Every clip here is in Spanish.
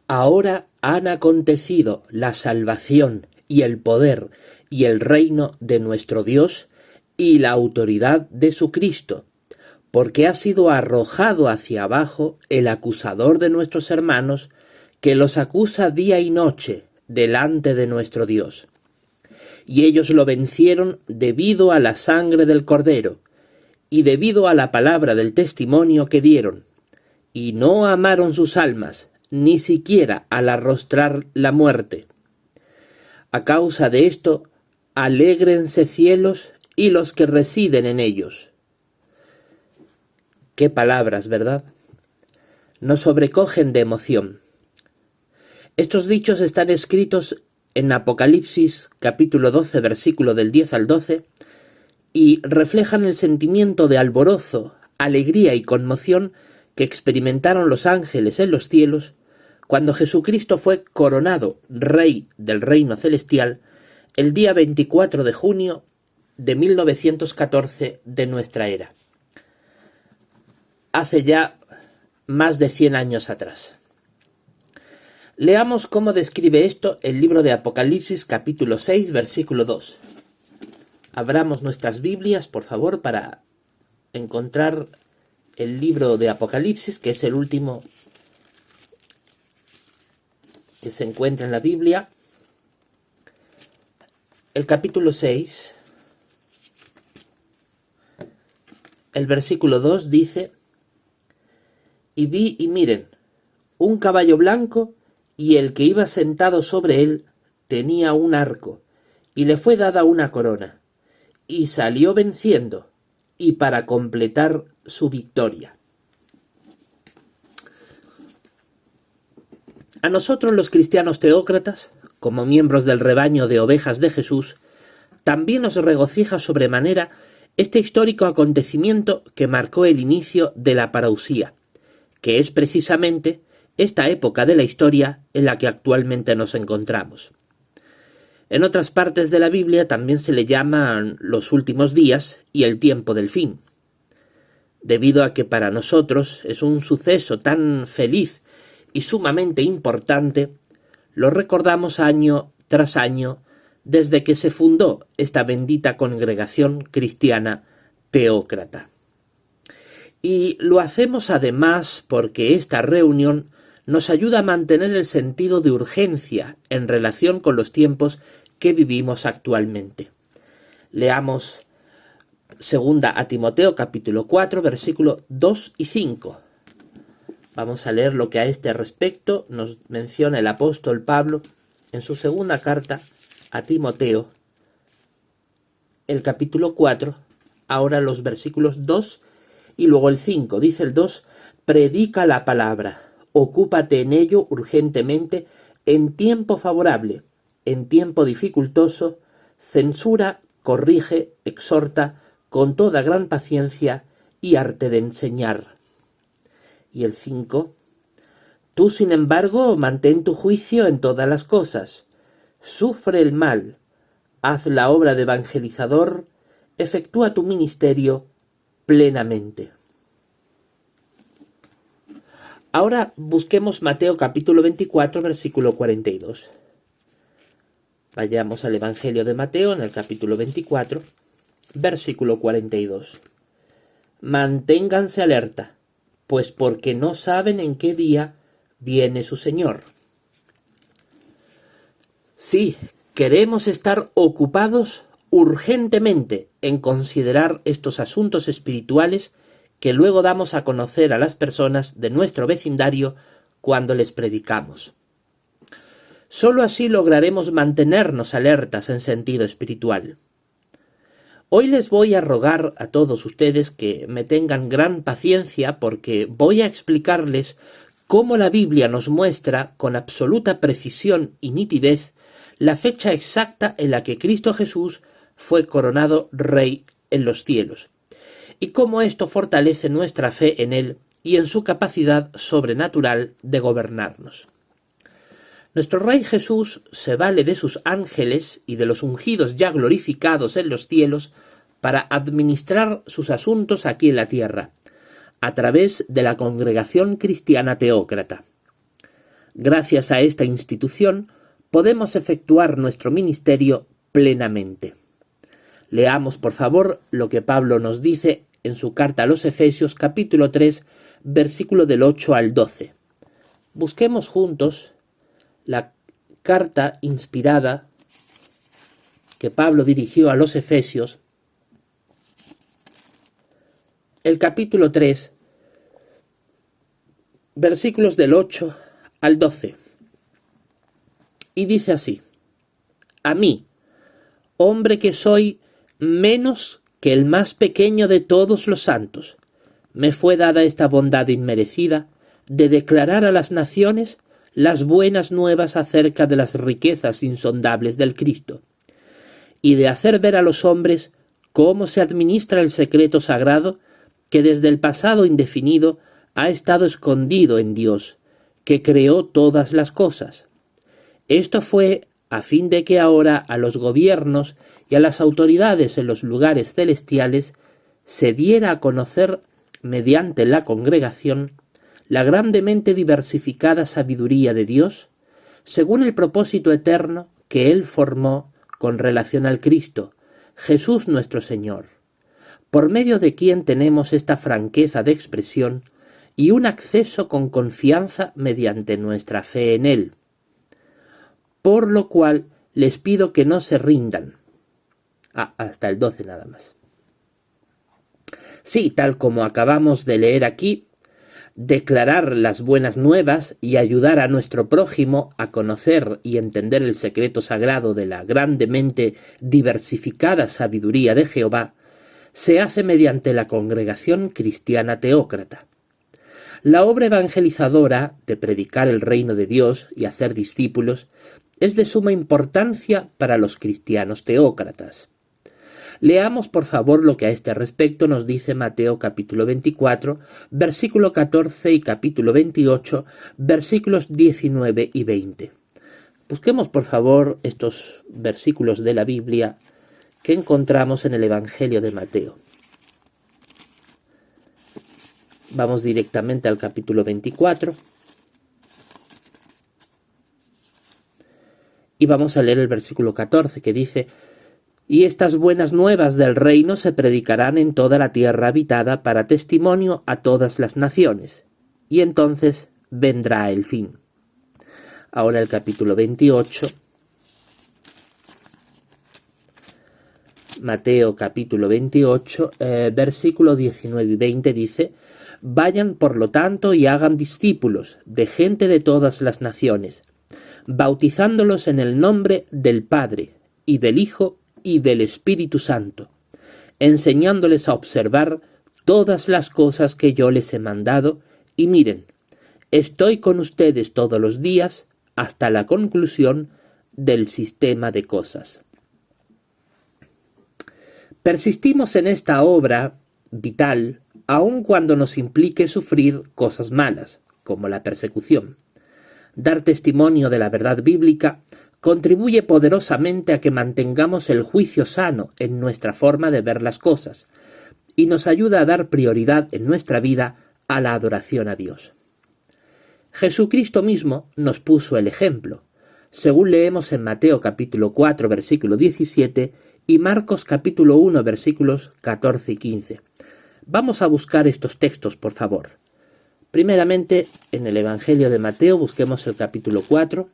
Ahora han acontecido la salvación y el poder y el reino de nuestro Dios y la autoridad de su Cristo, porque ha sido arrojado hacia abajo el acusador de nuestros hermanos, que los acusa día y noche delante de nuestro Dios. Y ellos lo vencieron debido a la sangre del Cordero, y debido a la palabra del testimonio que dieron, y no amaron sus almas, ni siquiera al arrostrar la muerte. A causa de esto, alégrense cielos y los que residen en ellos. Qué palabras, ¿verdad? Nos sobrecogen de emoción. Estos dichos están escritos en Apocalipsis capítulo 12, versículo del 10 al 12, y reflejan el sentimiento de alborozo, alegría y conmoción que experimentaron los ángeles en los cielos cuando Jesucristo fue coronado Rey del Reino Celestial el día 24 de junio de 1914 de nuestra era. Hace ya más de 100 años atrás. Leamos cómo describe esto el libro de Apocalipsis capítulo 6, versículo 2. Abramos nuestras Biblias, por favor, para encontrar el libro de Apocalipsis, que es el último que se encuentra en la Biblia. El capítulo 6, el versículo 2 dice: Y vi, y miren, un caballo blanco, y el que iba sentado sobre él tenía un arco, y le fue dada una corona, y salió venciendo, y para completar su victoria. A nosotros los cristianos teócratas, como miembros del rebaño de ovejas de Jesús, también nos regocija sobremanera este histórico acontecimiento que marcó el inicio de la parucía, que es precisamente esta época de la historia en la que actualmente nos encontramos. En otras partes de la Biblia también se le llaman los últimos días y el tiempo del fin. Debido a que para nosotros es un suceso tan feliz y sumamente importante, lo recordamos año tras año desde que se fundó esta bendita congregación cristiana teócrata. Y lo hacemos además porque esta reunión nos ayuda a mantener el sentido de urgencia en relación con los tiempos que vivimos actualmente. Leamos 2 a Timoteo capítulo 4, versículos 2 y 5. Vamos a leer lo que a este respecto nos menciona el apóstol Pablo en su segunda carta a Timoteo, el capítulo 4, ahora los versículos 2 y luego el 5. Dice el 2: predica la palabra, ocúpate en ello urgentemente, en tiempo favorable, en tiempo dificultoso, censura, corrige, exhorta, con toda gran paciencia y arte de enseñar. Y el 5: tú, sin embargo, mantén tu juicio en todas las cosas, sufre el mal, haz la obra de evangelizador, efectúa tu ministerio plenamente. Ahora busquemos Mateo capítulo 24, versículo 42. Vayamos al Evangelio de Mateo en el capítulo 24, versículo 42. Manténganse alerta, pues porque no saben en qué día viene su Señor. Sí, queremos estar ocupados urgentemente en considerar estos asuntos espirituales que luego damos a conocer a las personas de nuestro vecindario cuando les predicamos. Solo así lograremos mantenernos alertas en sentido espiritual. Hoy les voy a rogar a todos ustedes que me tengan gran paciencia porque voy a explicarles cómo la Biblia nos muestra con absoluta precisión y nitidez la fecha exacta en la que Cristo Jesús fue coronado Rey en los cielos, y cómo esto fortalece nuestra fe en Él y en su capacidad sobrenatural de gobernarnos. Nuestro Rey Jesús se vale de sus ángeles y de los ungidos ya glorificados en los cielos para administrar sus asuntos aquí en la tierra, a través de la congregación cristiana teócrata. Gracias a esta institución podemos efectuar nuestro ministerio plenamente. Leamos, por favor, lo que Pablo nos dice en su carta a los Efesios, capítulo 3, versículo del 8 al 12. Busquemos juntos la carta inspirada que Pablo dirigió a los Efesios, el capítulo 3, versículos del 8 al 12. Y dice así: a mí, hombre que soy menos que el más pequeño de todos los santos, me fue dada esta bondad inmerecida de declarar a las naciones las buenas nuevas acerca de las riquezas insondables del Cristo, y de hacer ver a los hombres cómo se administra el secreto sagrado que desde el pasado indefinido ha estado escondido en Dios, que creó todas las cosas. Esto fue a fin de que ahora a los gobiernos y a las autoridades en los lugares celestiales se diera a conocer, mediante la congregación, la grandemente diversificada sabiduría de Dios, según el propósito eterno que Él formó con relación al Cristo, Jesús nuestro Señor, por medio de quien tenemos esta franqueza de expresión y un acceso con confianza mediante nuestra fe en Él. Por lo cual les pido que no se rindan. Hasta el 12 nada más. Sí, tal como acabamos de leer aquí, declarar las buenas nuevas y ayudar a nuestro prójimo a conocer y entender el secreto sagrado de la grandemente diversificada sabiduría de Jehová, se hace mediante la congregación cristiana teócrata. La obra evangelizadora de predicar el reino de Dios y hacer discípulos es de suma importancia para los cristianos teócratas. Leamos por favor lo que a este respecto nos dice Mateo capítulo 24, versículo 14 y capítulo 28, versículos 19 y 20. Busquemos por favor estos versículos de la Biblia que encontramos en el Evangelio de Mateo. Vamos directamente al capítulo 24 y vamos a leer el versículo 14 que dice: y estas buenas nuevas del reino se predicarán en toda la tierra habitada para testimonio a todas las naciones, y entonces vendrá el fin. Ahora el capítulo 28, Mateo capítulo 28, versículo 19 y 20 dice: vayan por lo tanto y hagan discípulos de gente de todas las naciones, bautizándolos en el nombre del Padre, y del Hijo, y del Espíritu Santo, enseñándoles a observar todas las cosas que yo les he mandado, y miren, estoy con ustedes todos los días hasta la conclusión del sistema de cosas. Persistimos en esta obra vital aun cuando nos implique sufrir cosas malas, como la persecución. Dar testimonio de la verdad bíblica contribuye poderosamente a que mantengamos el juicio sano en nuestra forma de ver las cosas y nos ayuda a dar prioridad en nuestra vida a la adoración a Dios. Jesucristo mismo nos puso el ejemplo, según leemos en Mateo capítulo 4 versículo 17 y Marcos capítulo 1 versículos 14 y 15. Vamos a buscar estos textos, por favor. Primeramente, en el Evangelio de Mateo busquemos el capítulo 4.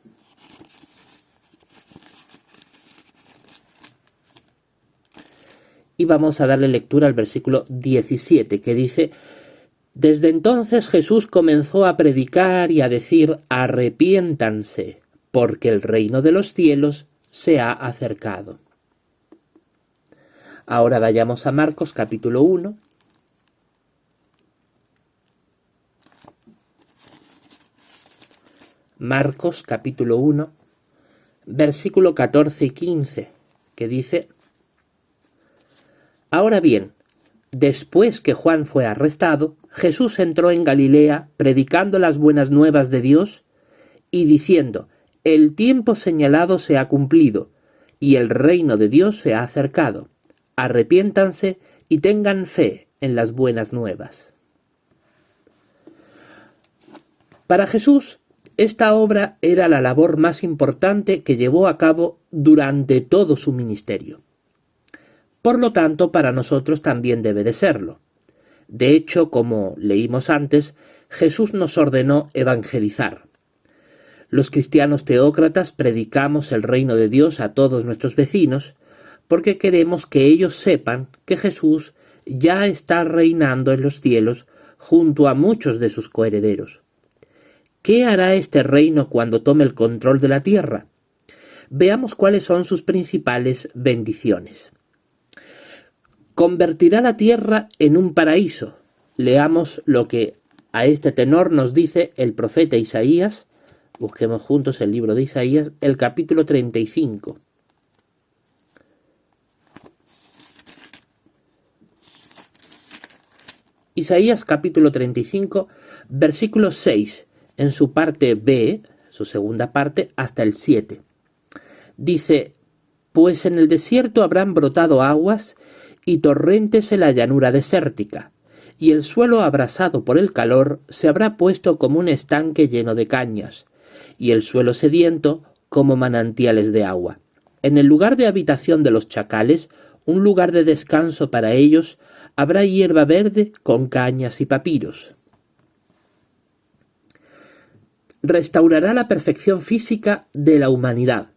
Y vamos a darle lectura al versículo 17, que dice: desde entonces Jesús comenzó a predicar y a decir: arrepiéntanse, porque el reino de los cielos se ha acercado. Ahora vayamos a Marcos capítulo 1. Marcos capítulo 1, versículo 14 y 15, que dice: ahora bien, después que Juan fue arrestado, Jesús entró en Galilea predicando las buenas nuevas de Dios y diciendo: el tiempo señalado se ha cumplido y el reino de Dios se ha acercado. Arrepiéntanse y tengan fe en las buenas nuevas. Para Jesús, Esta obra era la labor más importante que llevó a cabo durante todo su ministerio. Por lo tanto, para nosotros también debe de serlo. De hecho, como leímos antes, Jesús nos ordenó evangelizar. Los cristianos teócratas predicamos el reino de Dios a todos nuestros vecinos porque queremos que ellos sepan que Jesús ya está reinando en los cielos junto a muchos de sus coherederos. ¿Qué hará este reino cuando tome el control de la tierra? Veamos cuáles son sus principales bendiciones. Convertirá la tierra en un paraíso. Leamos lo que a este tenor nos dice el profeta Isaías. Busquemos juntos el libro de Isaías, el capítulo 35. Isaías capítulo 35, versículo 6, en su parte B, su segunda parte, hasta el 7. Dice: pues en el desierto habrán brotado aguas y torrentes en la llanura desértica, y el suelo abrasado por el calor se habrá puesto como un estanque lleno de cañas, y el suelo sediento como manantiales de agua. En el lugar de habitación de los chacales, un lugar de descanso para ellos, habrá hierba verde con cañas y papiros. Restaurará la perfección física de la humanidad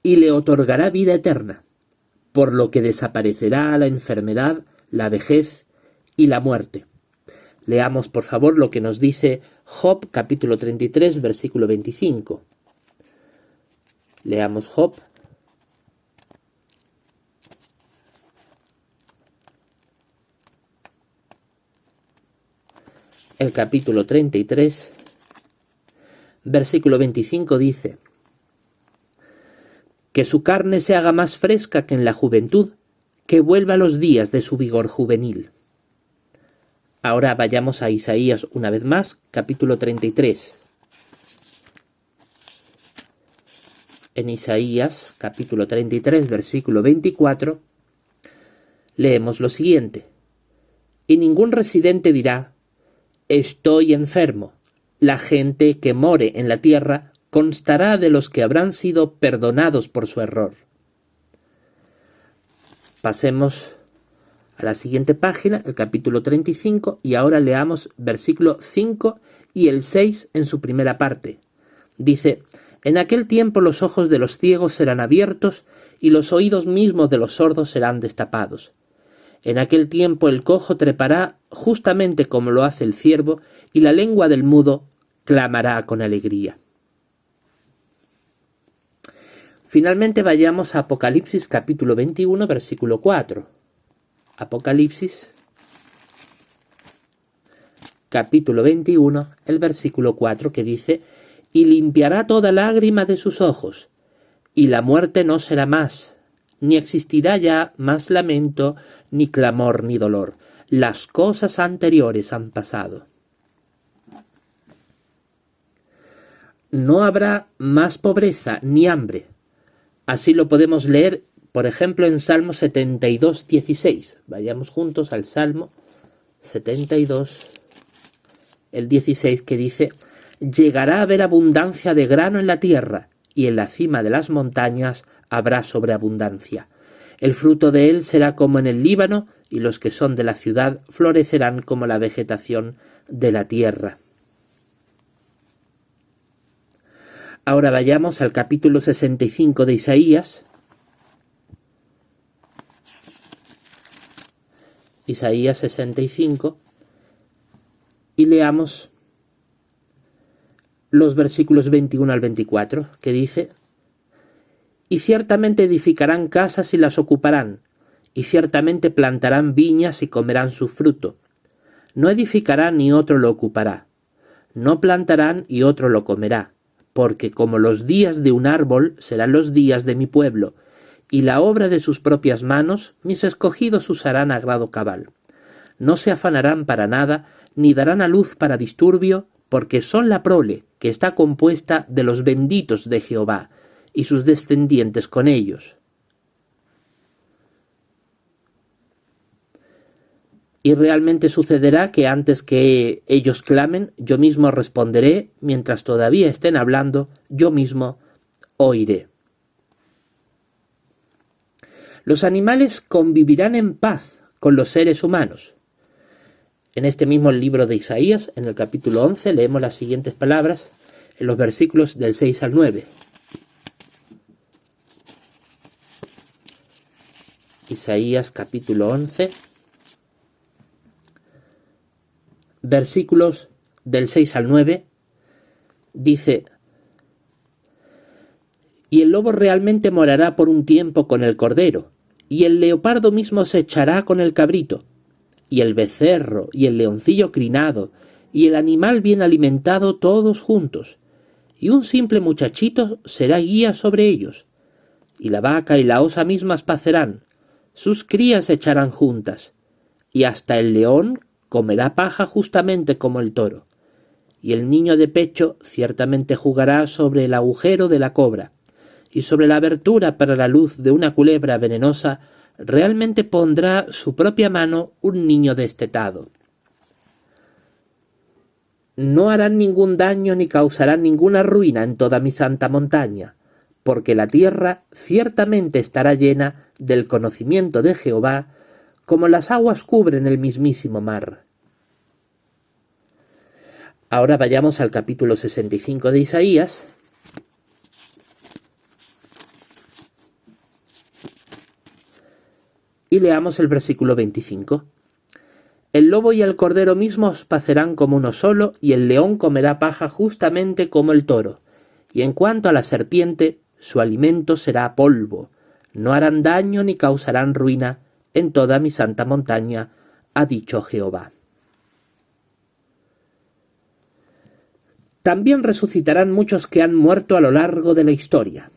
y le otorgará vida eterna, por lo que desaparecerá la enfermedad, la vejez y la muerte. Leamos, por favor, lo que nos dice Job, capítulo 33, versículo 25. Leamos Job. El capítulo 33, versículo 25 dice: que su carne se haga más fresca que en la juventud, que vuelva a los días de su vigor juvenil. Ahora vayamos a Isaías una vez más, capítulo 33. En Isaías, capítulo 33, versículo 24, leemos lo siguiente: y ningún residente dirá: estoy enfermo. La gente que more en la tierra constará de los que habrán sido perdonados por su error. Pasemos a la siguiente página, el capítulo 35, y ahora leamos versículo 5 y el 6 en su primera parte. Dice: en aquel tiempo los ojos de los ciegos serán abiertos y los oídos mismos de los sordos serán destapados. En aquel tiempo el cojo trepará justamente como lo hace el ciervo, y la lengua del mudo clamará con alegría. Finalmente vayamos a Apocalipsis capítulo 21, versículo 4. Apocalipsis capítulo 21, el versículo 4, que dice: y limpiará toda lágrima de sus ojos, y la muerte no será más, ni existirá ya más lamento, ni clamor, ni dolor. Las cosas anteriores han pasado. No habrá más pobreza ni hambre. Así lo podemos leer, por ejemplo, en Salmo 72, 16. Vayamos juntos al Salmo 72, el 16, que dice: llegará a haber abundancia de grano en la tierra, y en la cima de las montañas habrá sobreabundancia. El fruto de él será como en el Líbano, y los que son de la ciudad florecerán como la vegetación de la tierra. Ahora vayamos al capítulo 65 de Isaías. Isaías 65. Y leamos los versículos 21 al 24, que dice: y ciertamente edificarán casas y las ocuparán, y ciertamente plantarán viñas y comerán su fruto. No edificarán y otro lo ocupará. No plantarán y otro lo comerá. Porque como los días de un árbol serán los días de mi pueblo, y la obra de sus propias manos mis escogidos usarán a grado cabal. No se afanarán para nada, ni darán a luz para disturbio, porque son la prole que está compuesta de los benditos de Jehová, y sus descendientes con ellos. Y realmente sucederá que antes que ellos clamen, yo mismo responderé, mientras todavía estén hablando, yo mismo oiré. Los animales convivirán en paz con los seres humanos. En este mismo libro de Isaías, en el capítulo 11, leemos las siguientes palabras en los versículos del 6 al 9. Isaías capítulo 11, versículos del 6 al 9, dice: Y el lobo realmente morará por un tiempo con el cordero, y el leopardo mismo se echará con el cabrito, y el becerro, y el leoncillo crinado, y el animal bien alimentado todos juntos, y un simple muchachito será guía sobre ellos, y la vaca y la osa mismas pacerán, sus crías se echarán juntas, y hasta el león comerá paja justamente como el toro, y el niño de pecho ciertamente jugará sobre el agujero de la cobra, y sobre la abertura para la luz de una culebra venenosa realmente pondrá su propia mano un niño destetado. No harán ningún daño ni causarán ninguna ruina en toda mi santa montaña, porque la tierra ciertamente estará llena del conocimiento de Jehová, como las aguas cubren el mismísimo mar. Ahora vayamos al capítulo 65 de Isaías. Y leamos el versículo 25. El lobo y el cordero mismos pacerán como uno solo, y el león comerá paja justamente como el toro. Y en cuanto a la serpiente, su alimento será polvo. No harán daño ni causarán ruina en toda mi santa montaña, ha dicho Jehová. También resucitarán muchos que han muerto a lo largo de la historia.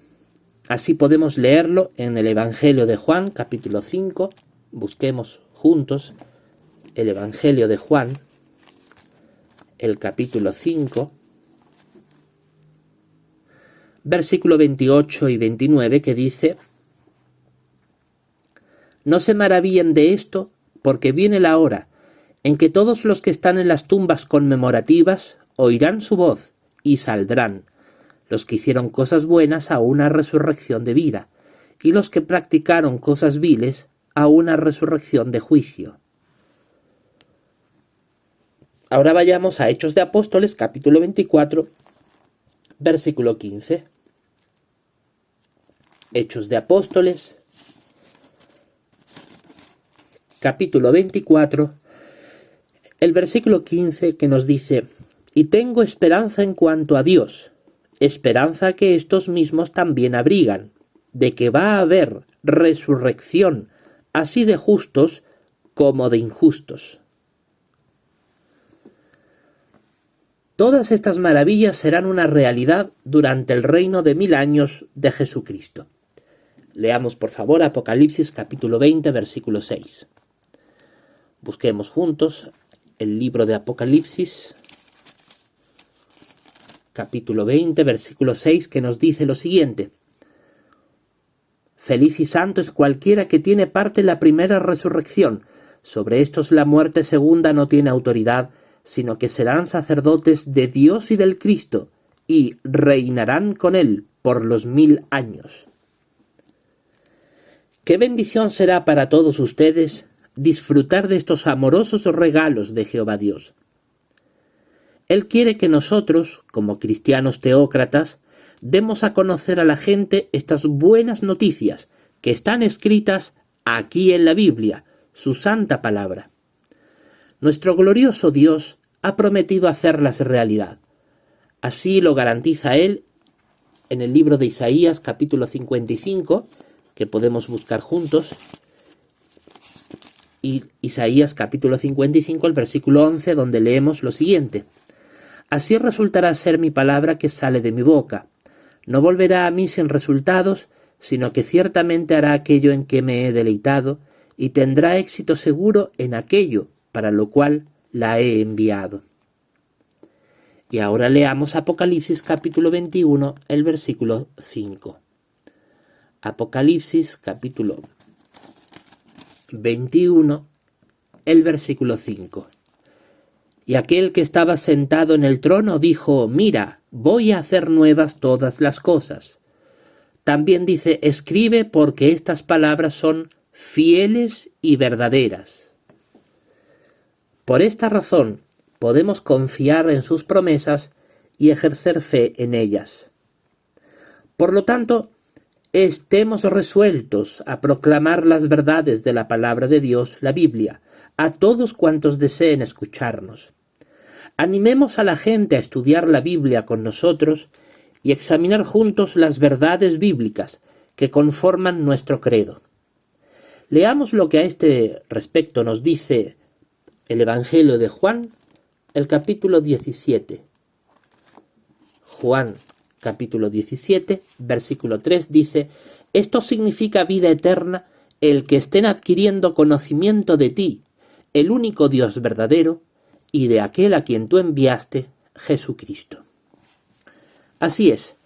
Así podemos leerlo en el Evangelio de Juan, capítulo 5. Busquemos juntos el Evangelio de Juan, el capítulo 5, versículo 28 y 29, que dice: No se maravillen de esto, porque viene la hora en que todos los que están en las tumbas conmemorativas oirán su voz y saldrán, los que hicieron cosas buenas a una resurrección de vida, y los que practicaron cosas viles a una resurrección de juicio. Ahora vayamos a Hechos de Apóstoles, capítulo 24, versículo 15. Hechos de Apóstoles, capítulo 24, el versículo 15, que nos dice: Y tengo esperanza en cuanto a Dios, esperanza que estos mismos también abrigan, de que va a haber resurrección, así de justos como de injustos. Todas estas maravillas serán una realidad durante el reino de 1000 años de Jesucristo. Leamos por favor Apocalipsis capítulo 20, versículo 6. Busquemos juntos el libro de Apocalipsis, capítulo 20, versículo 6, que nos dice lo siguiente: Feliz y santo es cualquiera que tiene parte en la primera resurrección. Sobre estos la muerte segunda no tiene autoridad, sino que serán sacerdotes de Dios y del Cristo, y reinarán con él por los 1000 años. Qué bendición será para todos ustedes disfrutar de estos amorosos regalos de Jehová Dios. Él quiere que nosotros, como cristianos teócratas, demos a conocer a la gente estas buenas noticias que están escritas aquí en la Biblia, su santa palabra. Nuestro glorioso Dios ha prometido hacerlas realidad. Así lo garantiza Él en el libro de Isaías, capítulo 55, que podemos buscar juntos. Y Isaías, capítulo 55, el versículo 11, donde leemos lo siguiente: Así resultará ser mi palabra que sale de mi boca. No volverá a mí sin resultados, sino que ciertamente hará aquello en que me he deleitado, y tendrá éxito seguro en aquello para lo cual la he enviado. Y ahora leamos Apocalipsis capítulo 21, el versículo 5. Apocalipsis capítulo 21, el versículo 5. Y aquel que estaba sentado en el trono dijo: mira, voy a hacer nuevas todas las cosas. También dice: escribe, porque estas palabras son fieles y verdaderas. Por esta razón podemos confiar en sus promesas y ejercer fe en ellas. Por lo tanto, estemos resueltos a proclamar las verdades de la palabra de Dios, la Biblia, a todos cuantos deseen escucharnos. Animemos a la gente a estudiar la Biblia con nosotros y examinar juntos las verdades bíblicas que conforman nuestro credo. Leamos lo que a este respecto nos dice el Evangelio de Juan, el capítulo 17. Juan, capítulo 17, versículo 3 dice: esto significa vida eterna, el que estén adquiriendo conocimiento de ti, el único Dios verdadero, y de aquel a quien tú enviaste, Jesucristo. Así es,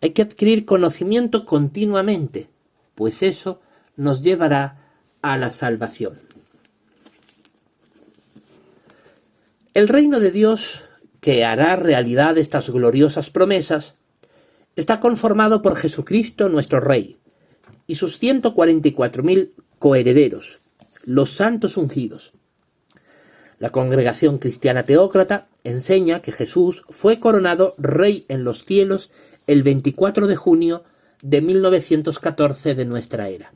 hay que adquirir conocimiento continuamente, pues eso nos llevará a la salvación. El reino de Dios, que hará realidad estas gloriosas promesas, está conformado por Jesucristo nuestro Rey y sus 144.000 coherederos, los santos ungidos. La Congregación Cristiana Teócrata enseña que Jesús fue coronado Rey en los cielos el 24 de junio de 1914 de nuestra era.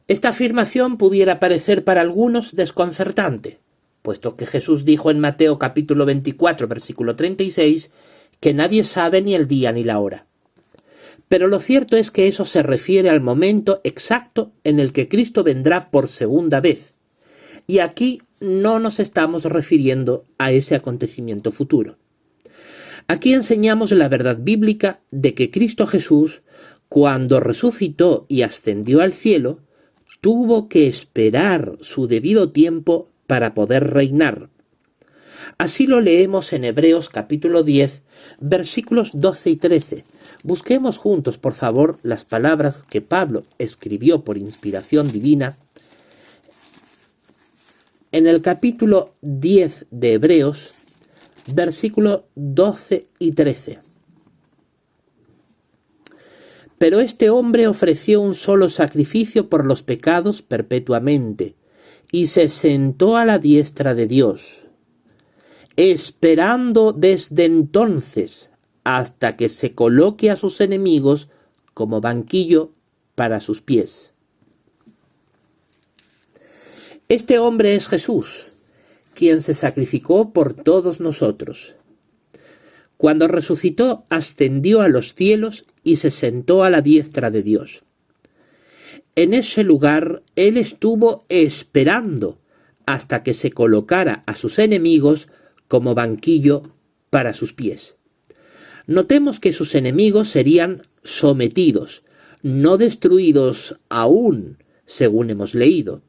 Esta afirmación pudiera parecer para algunos desconcertante, puesto que Jesús dijo en Mateo capítulo 24, versículo 36, que nadie sabe ni el día ni la hora. Pero lo cierto es que eso se refiere al momento exacto en el que Cristo vendrá por segunda vez. Y aquí no nos estamos refiriendo a ese acontecimiento futuro. Aquí enseñamos la verdad bíblica de que Cristo Jesús, cuando resucitó y ascendió al cielo, tuvo que esperar su debido tiempo para poder reinar. Así lo leemos en Hebreos capítulo 10, versículos 12 y 13. Busquemos juntos, por favor, las palabras que Pablo escribió por inspiración divina en el capítulo 10 de Hebreos, versículos 12 y 13. Pero este hombre ofreció un solo sacrificio por los pecados perpetuamente, y se sentó a la diestra de Dios, esperando desde entonces hasta que se coloque a sus enemigos como banquillo para sus pies. Este hombre es Jesús, quien se sacrificó por todos nosotros. Cuando resucitó, ascendió a los cielos y se sentó a la diestra de Dios. En ese lugar, él estuvo esperando hasta que se colocara a sus enemigos como banquillo para sus pies. Notemos que sus enemigos serían sometidos, no destruidos aún, según hemos leído.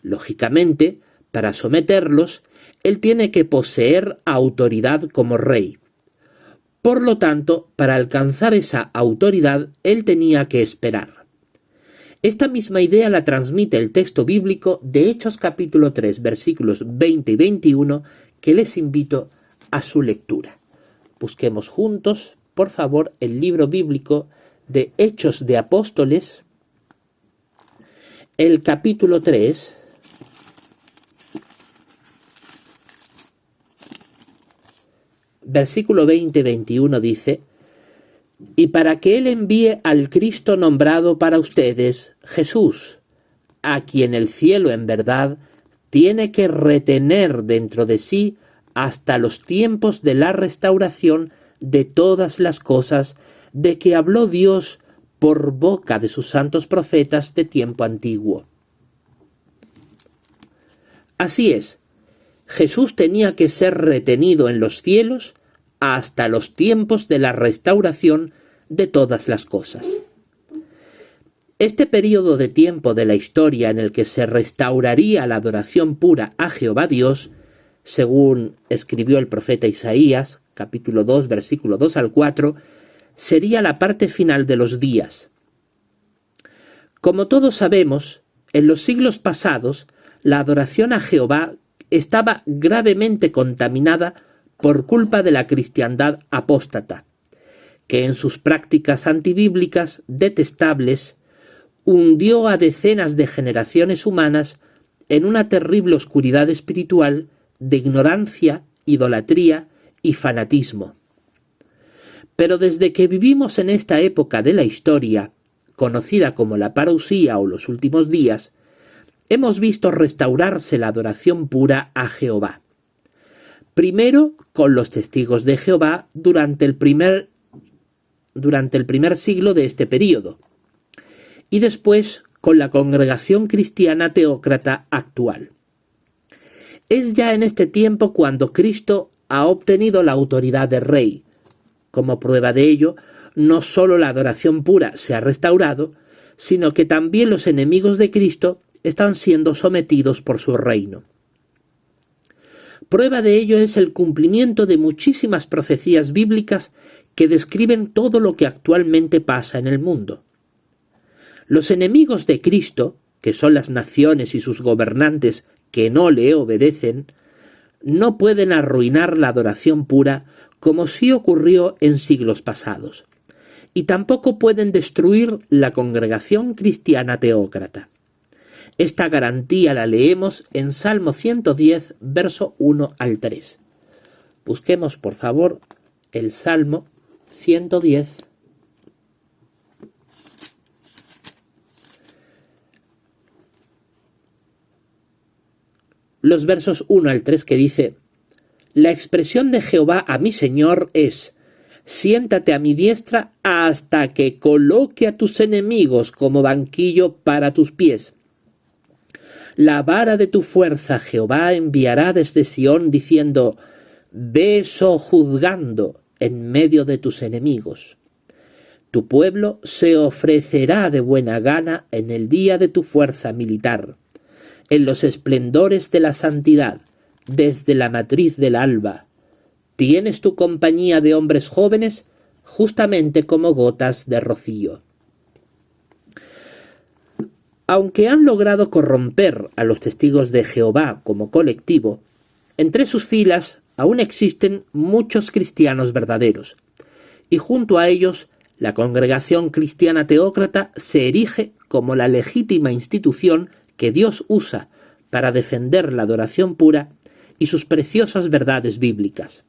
Lógicamente, para someterlos, él tiene que poseer autoridad como rey. Por lo tanto, para alcanzar esa autoridad, él tenía que esperar. Esta misma idea la transmite el texto bíblico de Hechos capítulo 3, versículos 20 y 21, que les invito a su lectura. Busquemos juntos, por favor, el libro bíblico de Hechos de Apóstoles, el capítulo 3, versículo 20-21 dice: y para que él envíe al Cristo nombrado para ustedes, Jesús, a quien el cielo en verdad tiene que retener dentro de sí hasta los tiempos de la restauración de todas las cosas de que habló Dios por boca de sus santos profetas de tiempo antiguo. Así es, Jesús tenía que ser retenido en los cielos hasta los tiempos de la restauración de todas las cosas. Este periodo de tiempo de la historia en el que se restauraría la adoración pura a Jehová Dios, según escribió el profeta Isaías, capítulo 2, versículo 2 al 4, sería la parte final de los días. Como todos sabemos, en los siglos pasados, la adoración a Jehová estaba gravemente contaminada por culpa de la cristiandad apóstata, que en sus prácticas antibíblicas detestables hundió a decenas de generaciones humanas en una terrible oscuridad espiritual de ignorancia, idolatría y fanatismo. Pero desde que vivimos en esta época de la historia, conocida como la parusía o los últimos días, hemos visto restaurarse la adoración pura a Jehová. Primero con los testigos de Jehová durante el primer siglo de este período, y después con la congregación cristiana teócrata actual. Es ya en este tiempo cuando Cristo ha obtenido la autoridad de rey. Como prueba de ello, no solo la adoración pura se ha restaurado, sino que también los enemigos de Cristo están siendo sometidos por su reino. Prueba de ello es el cumplimiento de muchísimas profecías bíblicas que describen todo lo que actualmente pasa en el mundo. Los enemigos de Cristo, que son las naciones y sus gobernantes que no le obedecen, no pueden arruinar la adoración pura como sí ocurrió en siglos pasados, y tampoco pueden destruir la congregación cristiana teócrata. Esta garantía la leemos en Salmo 110, verso 1 al 3. Busquemos, por favor, el Salmo 110. Los versos 1 al 3 que dice: La expresión de Jehová a mi Señor es: siéntate a mi diestra hasta que coloque a tus enemigos como banquillo para tus pies. La vara de tu fuerza Jehová enviará desde Sión diciendo: ve sojuzgando en medio de tus enemigos. Tu pueblo se ofrecerá de buena gana en el día de tu fuerza militar, en los esplendores de la santidad, desde la matriz del alba. Tienes tu compañía de hombres jóvenes, justamente como gotas de rocío. Aunque han logrado corromper a los testigos de Jehová como colectivo, entre sus filas aún existen muchos cristianos verdaderos, y junto a ellos la congregación cristiana teócrata se erige como la legítima institución que Dios usa para defender la adoración pura y sus preciosas verdades bíblicas.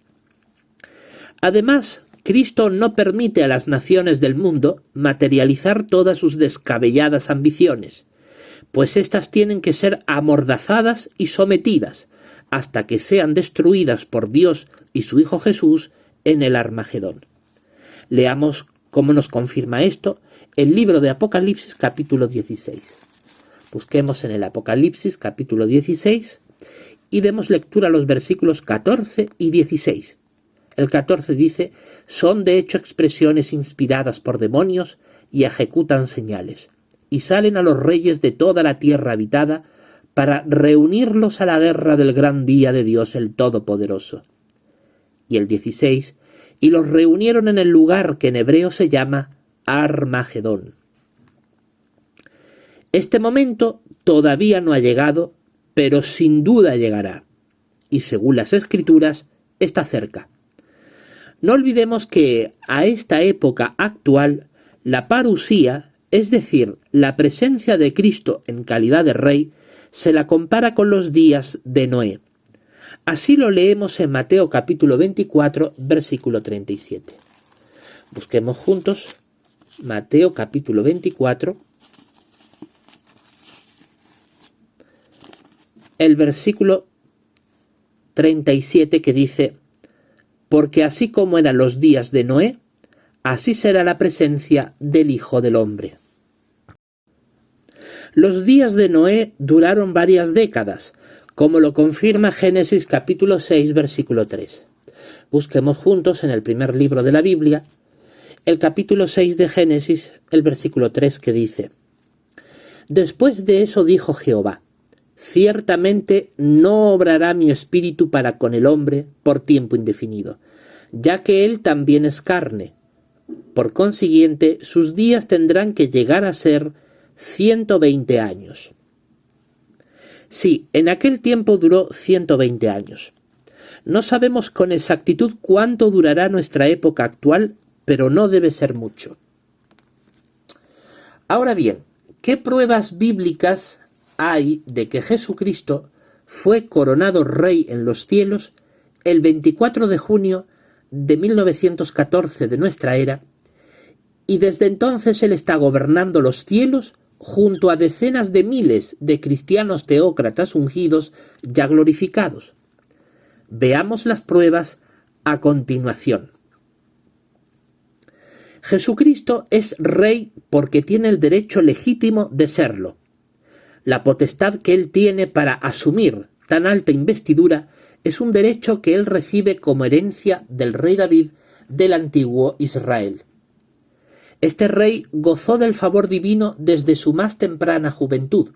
Además, Cristo no permite a las naciones del mundo materializar todas sus descabelladas ambiciones, pues éstas tienen que ser amordazadas y sometidas hasta que sean destruidas por Dios y su Hijo Jesús en el Armagedón. Leamos cómo nos confirma esto el libro de Apocalipsis capítulo 16. Busquemos en el Apocalipsis capítulo 16 y demos lectura a los versículos 14 y 16. El 14 dice: son de hecho expresiones inspiradas por demonios y ejecutan señales, y salen a los reyes de toda la tierra habitada para reunirlos a la guerra del gran día de Dios el Todopoderoso. Y el 16: y los reunieron en el lugar que en hebreo se llama Armagedón. Este momento todavía no ha llegado, pero sin duda llegará, y según las Escrituras, está cerca. No olvidemos que a esta época actual, la parusía, es decir, la presencia de Cristo en calidad de Rey, se la compara con los días de Noé. Así lo leemos en Mateo capítulo 24, versículo 37. Busquemos juntos Mateo capítulo 24, el versículo 37 que dice: porque así como eran los días de Noé, así será la presencia del Hijo del Hombre. Los días de Noé duraron varias décadas, como lo confirma Génesis capítulo 6, versículo 3. Busquemos juntos en el primer libro de la Biblia, el capítulo 6 de Génesis, el versículo 3 que dice: después de eso dijo Jehová: ciertamente no obrará mi espíritu para con el hombre por tiempo indefinido, ya que él también es carne. Por consiguiente, sus días tendrán que llegar a ser 120 años. Sí, en aquel tiempo duró 120 años. No sabemos con exactitud cuánto durará nuestra época actual, pero no debe ser mucho. Ahora bien, ¿qué pruebas bíblicas hay de que Jesucristo fue coronado rey en los cielos el 24 de junio de 1914 de nuestra era, y desde entonces Él está gobernando los cielos junto a decenas de miles de cristianos teócratas ungidos ya glorificados? Veamos las pruebas a continuación. Jesucristo es rey porque tiene el derecho legítimo de serlo. La potestad que Él tiene para asumir tan alta investidura es un derecho que Él recibe como herencia del rey David del antiguo Israel. Este rey gozó del favor divino desde su más temprana juventud.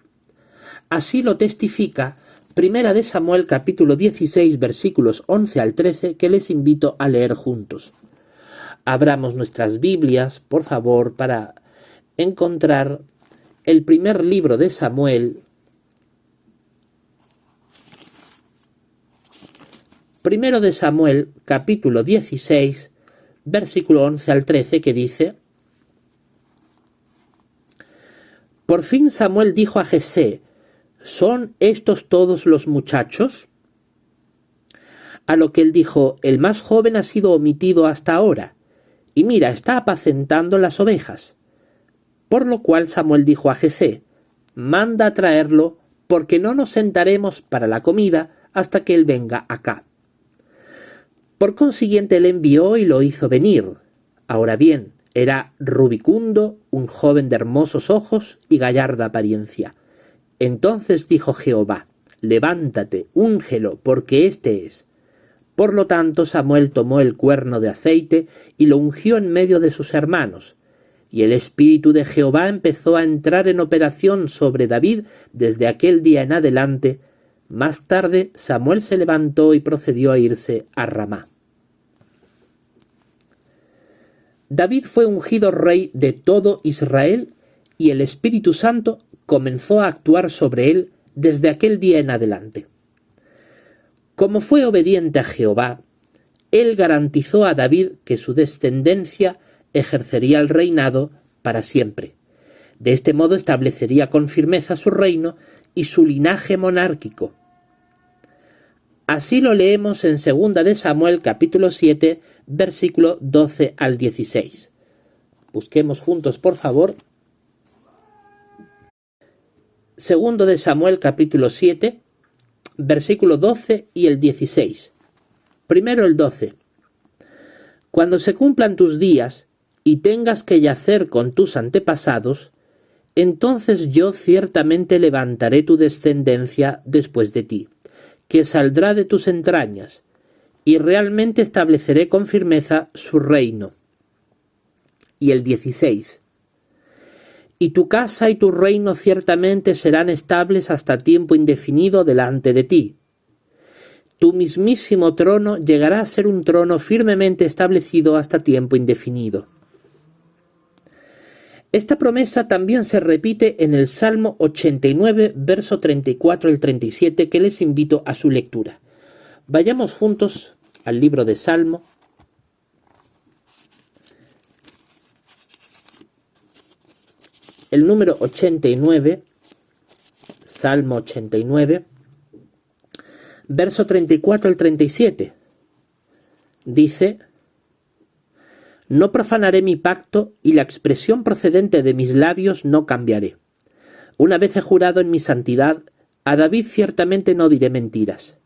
Así lo testifica 1 de Samuel capítulo 16 versículos 11 al 13 que les invito a leer juntos. Abramos nuestras Biblias, por favor, para encontrar el primer libro de Samuel. Primero de Samuel, capítulo 16, versículo 11 al 13, que dice: Por fin Samuel dijo a Jesé: ¿son estos todos los muchachos? A lo que él dijo: el más joven ha sido omitido hasta ahora, y mira, está apacentando las ovejas. Por lo cual Samuel dijo a Jesé: manda a traerlo, porque no nos sentaremos para la comida hasta que él venga acá. Por consiguiente le envió y lo hizo venir. Ahora bien, era rubicundo, un joven de hermosos ojos y gallarda apariencia. Entonces dijo Jehová: levántate, úngelo, porque éste es. Por lo tanto Samuel tomó el cuerno de aceite y lo ungió en medio de sus hermanos. Y el Espíritu de Jehová empezó a entrar en operación sobre David desde aquel día en adelante. Más tarde Samuel se levantó y procedió a irse a Ramá. David fue ungido rey de todo Israel y el Espíritu Santo comenzó a actuar sobre él desde aquel día en adelante. Como fue obediente a Jehová, él garantizó a David que su descendencia ejercería el reinado para siempre. De este modo establecería con firmeza su reino y su linaje monárquico. Así lo leemos en 2 de Samuel capítulo 7, versículo 12 al 16. Busquemos juntos, por favor. 2 de Samuel capítulo 7, versículo 12 y el 16. Primero el 12. Cuando se cumplan tus días y tengas que yacer con tus antepasados, entonces yo ciertamente levantaré tu descendencia después de ti, que saldrá de tus entrañas, y realmente estableceré con firmeza su reino. Y el 16. Y tu casa y tu reino ciertamente serán estables hasta tiempo indefinido delante de ti. Tu mismísimo trono llegará a ser un trono firmemente establecido hasta tiempo indefinido. Esta promesa también se repite en el Salmo 89, verso 34 al 37, que les invito a su lectura. Vayamos juntos al libro de Salmo. El número 89, Salmo 89, verso 34 al 37, dice: no profanaré mi pacto y la expresión procedente de mis labios no cambiaré. Una vez he jurado en mi santidad, a David ciertamente no diré mentiras.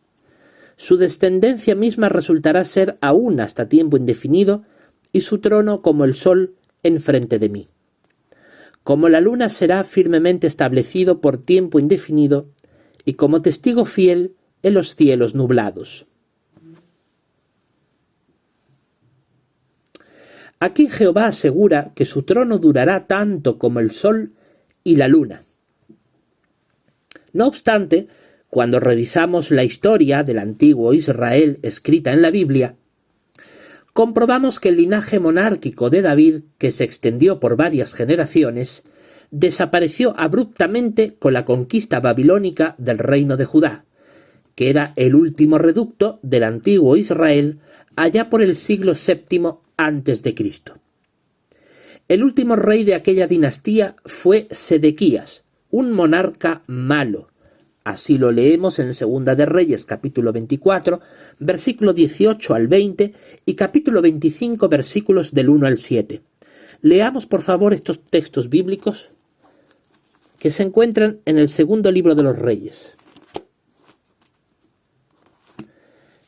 Su descendencia misma resultará ser aún hasta tiempo indefinido, y su trono como el sol enfrente de mí. Como la luna será firmemente establecido por tiempo indefinido, y como testigo fiel en los cielos nublados. Aquí Jehová asegura que su trono durará tanto como el sol y la luna. No obstante, cuando revisamos la historia del antiguo Israel escrita en la Biblia, comprobamos que el linaje monárquico de David, que se extendió por varias generaciones, desapareció abruptamente con la conquista babilónica del reino de Judá, que era el último reducto del antiguo Israel allá por el siglo VII a.C. El último rey de aquella dinastía fue Sedequías, un monarca malo. Así lo leemos en Segunda de Reyes, capítulo 24, versículo 18 al 20 y capítulo 25, versículos del 1 al 7. Leamos, por favor, estos textos bíblicos que se encuentran en el segundo libro de los Reyes.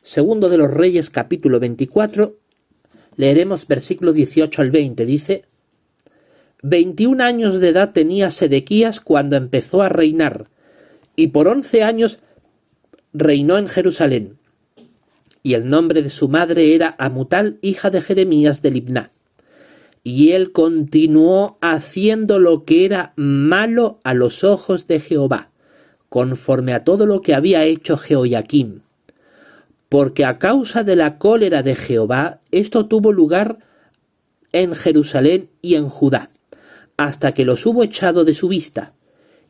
Segundo de los Reyes, capítulo 24, leeremos versículo 18 al 20. Dice: 21 años de edad tenía Sedequías cuando empezó a reinar, y por 11 años reinó en Jerusalén. Y el nombre de su madre era Amutal, hija de Jeremías de Libná. Y él continuó haciendo lo que era malo a los ojos de Jehová, conforme a todo lo que había hecho Jehoiaquim. Porque a causa de la cólera de Jehová, esto tuvo lugar en Jerusalén y en Judá, hasta que los hubo echado de su vista.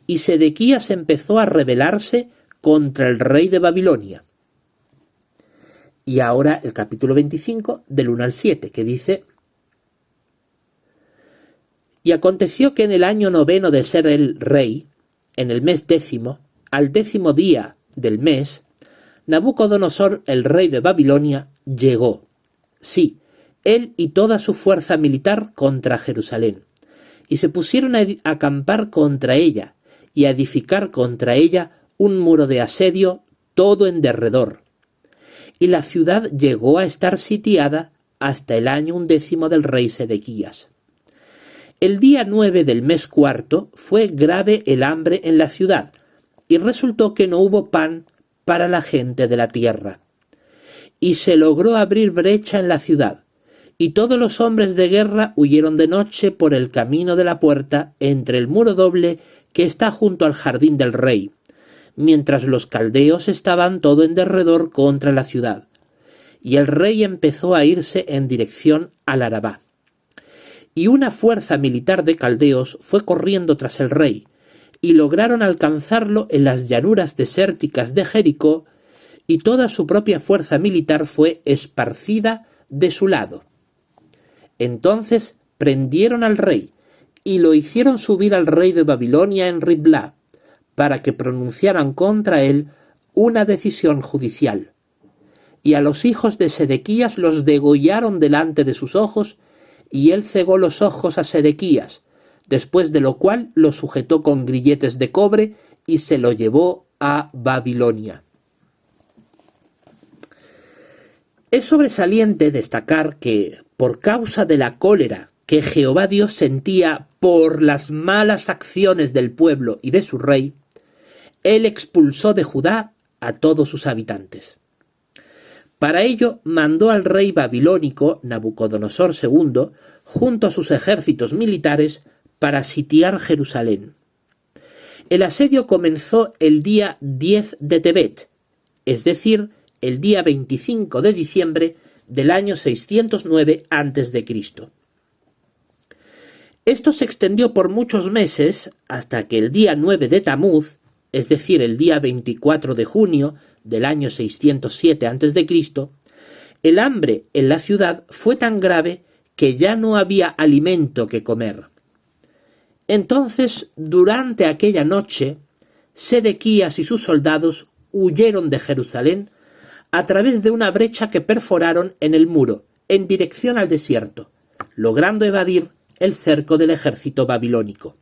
Y Sedequías empezó a rebelarse contra el rey de Babilonia. Y ahora el capítulo 25, del 1 al 7, que dice: Y aconteció que en el año 9 de ser el rey, en el mes 10, al 10º día del mes, Nabucodonosor, el rey de Babilonia, llegó, sí, él y toda su fuerza militar, contra Jerusalén, y se pusieron a acampar contra ella, y a edificar contra ella un muro de asedio todo en derredor. Y la ciudad llegó a estar sitiada hasta el año 11 del rey Sedequías. El día 9 del mes cuarto fue grave el hambre en la ciudad, y resultó que no hubo pan para la gente de la tierra. Y se logró abrir brecha en la ciudad, y todos los hombres de guerra huyeron de noche por el camino de la puerta entre el muro doble que está junto al jardín del rey, mientras los caldeos estaban todo en derredor contra la ciudad. Y el rey empezó a irse en dirección al Arabá. Y una fuerza militar de caldeos fue corriendo tras el rey, y lograron alcanzarlo en las llanuras desérticas de Jericó, y toda su propia fuerza militar fue esparcida de su lado. Entonces prendieron al rey, y lo hicieron subir al rey de Babilonia en Riblá, para que pronunciaran contra él una decisión judicial. Y a los hijos de Sedequías los degollaron delante de sus ojos, y él cegó los ojos a Sedequías, después de lo cual lo sujetó con grilletes de cobre y se lo llevó a Babilonia. Es sobresaliente destacar que, por causa de la cólera que Jehová Dios sentía por las malas acciones del pueblo y de su rey, él expulsó de Judá a todos sus habitantes. Para ello mandó al rey babilónico Nabucodonosor II, junto a sus ejércitos militares, para sitiar Jerusalén. El asedio comenzó el día 10 de Tebet, es decir, el día 25 de diciembre del año 609 a.C. Esto se extendió por muchos meses hasta que el día 9 de Tamuz, es decir, el día 24 de junio del año 607 a.C., el hambre en la ciudad fue tan grave que ya no había alimento que comer. Entonces, durante aquella noche, Sedequías y sus soldados huyeron de Jerusalén a través de una brecha que perforaron en el muro, en dirección al desierto, logrando evadir el cerco del ejército babilónico.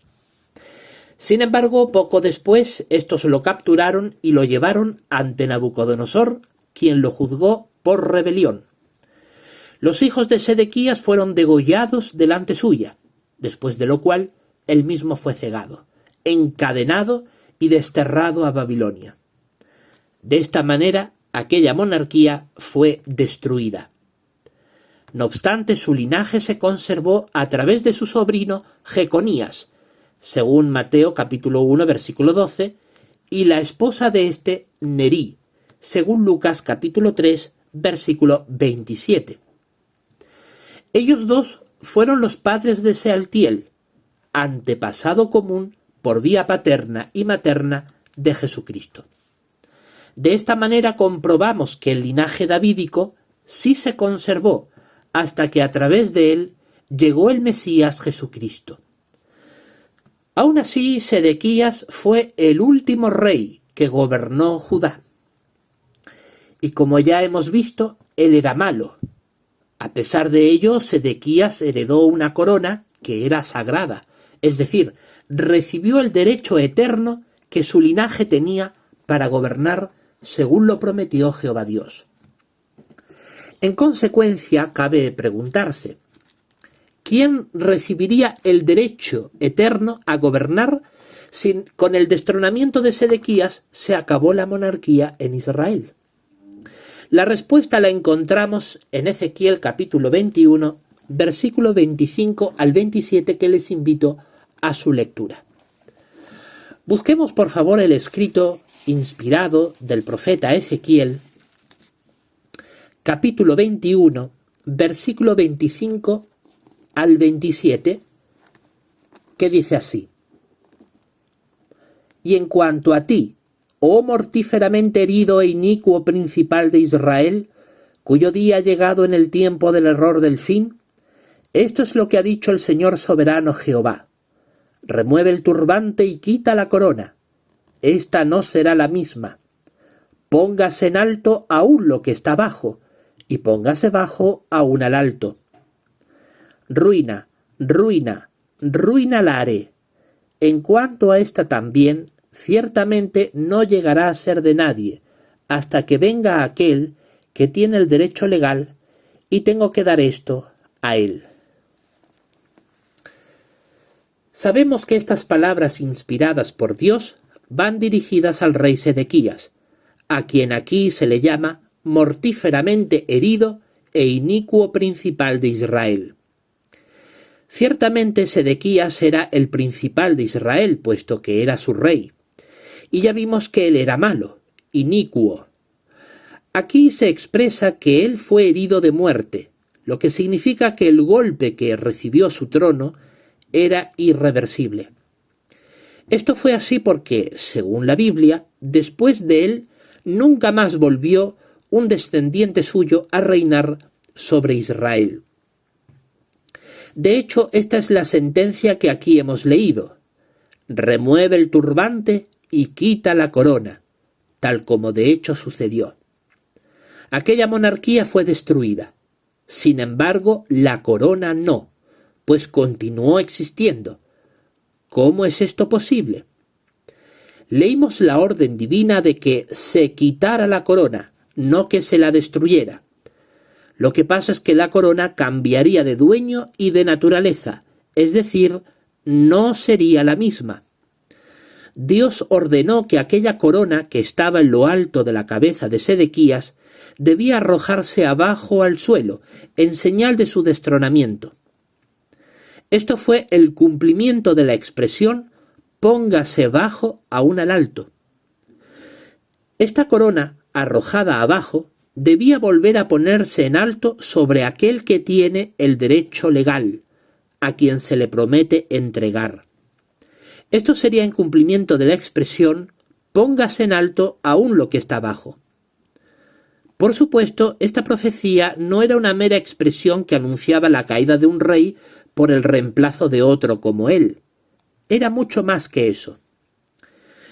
Sin embargo, poco después, estos lo capturaron y lo llevaron ante Nabucodonosor, quien lo juzgó por rebelión. Los hijos de Sedequías fueron degollados delante suya, después de lo cual él mismo fue cegado, encadenado y desterrado a Babilonia. De esta manera, aquella monarquía fue destruida. No obstante, su linaje se conservó a través de su sobrino Jeconías, según Mateo capítulo 1 versículo 12, y la esposa de este, Nerí, según Lucas capítulo 3 versículo 27. Ellos dos fueron los padres de Sealtiel, antepasado común por vía paterna y materna de Jesucristo. De esta manera comprobamos que el linaje davídico sí se conservó hasta que a través de él llegó el Mesías Jesucristo. Aún así, Sedequías fue el último rey que gobernó Judá. Y como ya hemos visto, él era malo. A pesar de ello, Sedequías heredó una corona que era sagrada, es decir, recibió el derecho eterno que su linaje tenía para gobernar según lo prometió Jehová Dios. En consecuencia, cabe preguntarse, ¿quién recibiría el derecho eterno a gobernar si con el destronamiento de Sedequías se acabó la monarquía en Israel? La respuesta la encontramos en Ezequiel capítulo 21, versículo 25 al 27, que les invito a su lectura. Busquemos por favor el escrito inspirado del profeta Ezequiel, capítulo 21, versículo 25 al 27, que dice así: Y en cuanto a ti, oh mortíferamente herido e inicuo principal de Israel, cuyo día ha llegado en el tiempo del error del fin, esto es lo que ha dicho el Señor soberano Jehová: remueve el turbante y quita la corona, esta no será la misma. Póngase en alto aún lo que está bajo, y póngase bajo aún al alto. Ruina, ruina, ruina la haré. En cuanto a esta también, ciertamente no llegará a ser de nadie, hasta que venga aquel que tiene el derecho legal, y tengo que dar esto a él. Sabemos que estas palabras inspiradas por Dios van dirigidas al rey Sedequías, a quien aquí se le llama mortíferamente herido e inicuo principal de Israel. Ciertamente Sedequías era el principal de Israel, puesto que era su rey, y ya vimos que él era malo, inicuo. Aquí se expresa que él fue herido de muerte, lo que significa que el golpe que recibió su trono era irreversible. Esto fue así porque, según la Biblia, después de él nunca más volvió un descendiente suyo a reinar sobre Israel. De hecho, esta es la sentencia que aquí hemos leído: remueve el turbante y quita la corona, tal como de hecho sucedió. Aquella monarquía fue destruida. Sin embargo, la corona no, pues continuó existiendo. ¿Cómo es esto posible? Leímos la orden divina de que se quitara la corona, no que se la destruyera. Lo que pasa es que la corona cambiaría de dueño y de naturaleza, es decir, no sería la misma. Dios ordenó que aquella corona que estaba en lo alto de la cabeza de Sedequías debía arrojarse abajo al suelo, en señal de su destronamiento. Esto fue el cumplimiento de la expresión «póngase bajo aún al alto». Esta corona, arrojada abajo, debía volver a ponerse en alto sobre aquel que tiene el derecho legal, a quien se le promete entregar. Esto sería en cumplimiento de la expresión «póngase en alto aún lo que está bajo». Por supuesto, esta profecía no era una mera expresión que anunciaba la caída de un rey por el reemplazo de otro como él. Era mucho más que eso.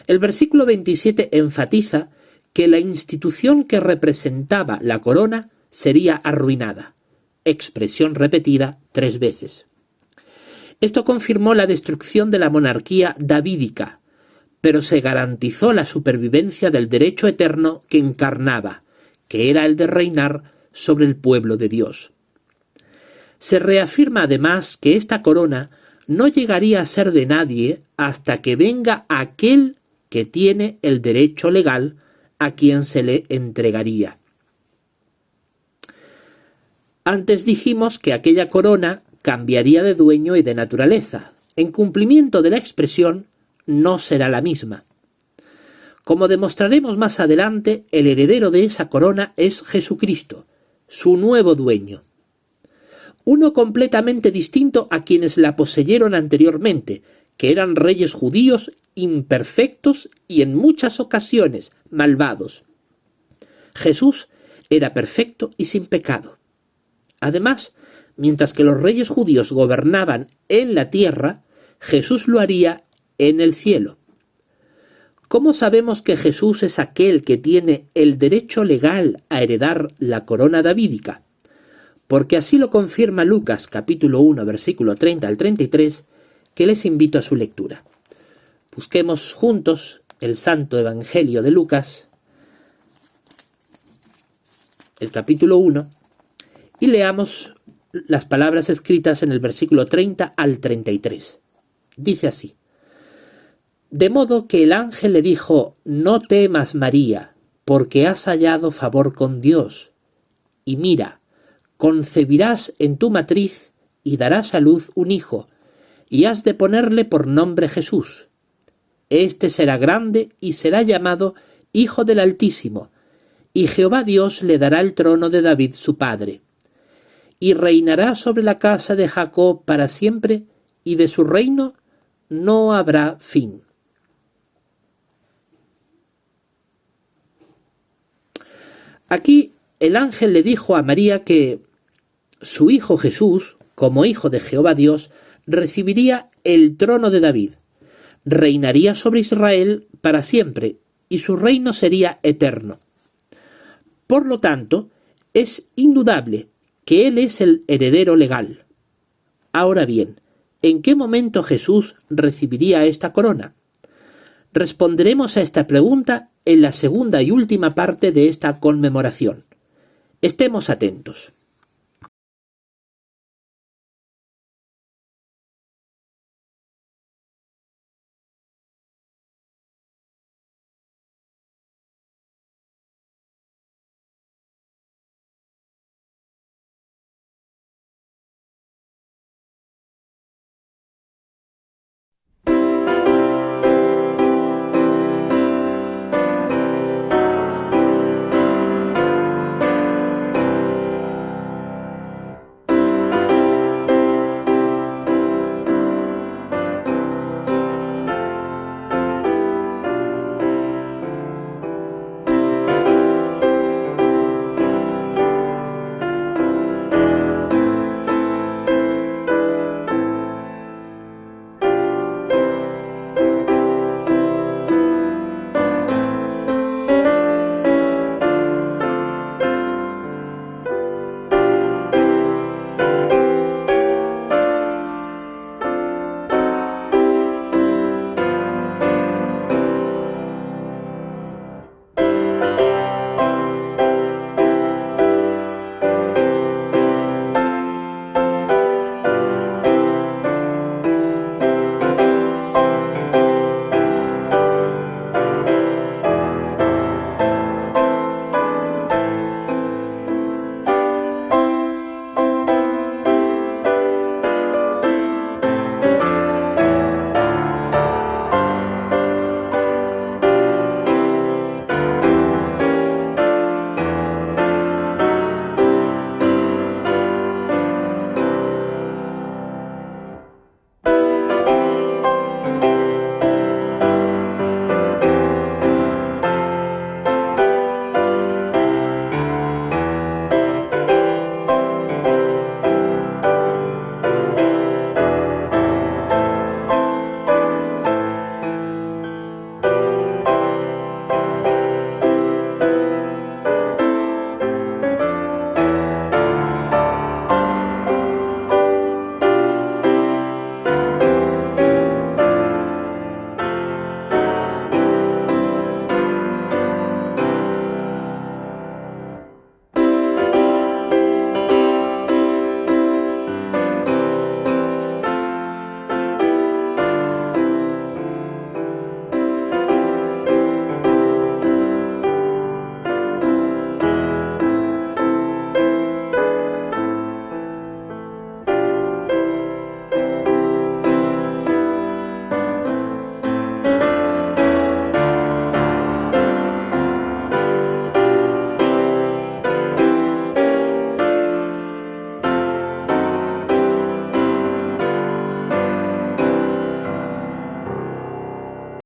El versículo 27 enfatiza que la institución que representaba la corona sería arruinada, expresión repetida 3 veces. Esto confirmó la destrucción de la monarquía davídica, pero se garantizó la supervivencia del derecho eterno que encarnaba, que era el de reinar sobre el pueblo de Dios. Se reafirma además que esta corona no llegaría a ser de nadie hasta que venga aquel que tiene el derecho legal, a quien se le entregaría. Antes dijimos que aquella corona cambiaría de dueño y de naturaleza. En cumplimiento de la expresión, no será la misma. Como demostraremos más adelante, el heredero de esa corona es Jesucristo, su nuevo dueño. uno completamente distinto a quienes la poseyeron anteriormente, que eran reyes judíos imperfectos y en muchas ocasiones malvados. Jesús era perfecto y sin pecado. Además, mientras que los reyes judíos gobernaban en la tierra, Jesús lo haría en el cielo. ¿Cómo sabemos que Jesús es aquel que tiene el derecho legal a heredar la corona davídica? Porque así lo confirma Lucas capítulo 1, versículo 30 al 33, que les invito a su lectura. Busquemos juntos el Santo Evangelio de Lucas, el capítulo 1, y leamos las palabras escritas en el versículo 30 al 33. Dice así: De modo que el ángel le dijo: No temas, María, porque has hallado favor con Dios. Y mira, concebirás en tu matriz y darás a luz un hijo, y has de ponerle por nombre Jesús. Este será grande y será llamado Hijo del Altísimo, y Jehová Dios le dará el trono de David su padre. Y reinará sobre la casa de Jacob para siempre, y de su reino no habrá fin. Aquí el ángel le dijo a María que su hijo Jesús, como hijo de Jehová Dios, recibiría el trono de David, reinaría sobre Israel para siempre, y su reino sería eterno. Por lo tanto, es indudable que él es el heredero legal. Ahora bien, ¿en qué momento Jesús recibiría esta corona? Responderemos a esta pregunta en la segunda y última parte de esta conmemoración. Estemos atentos.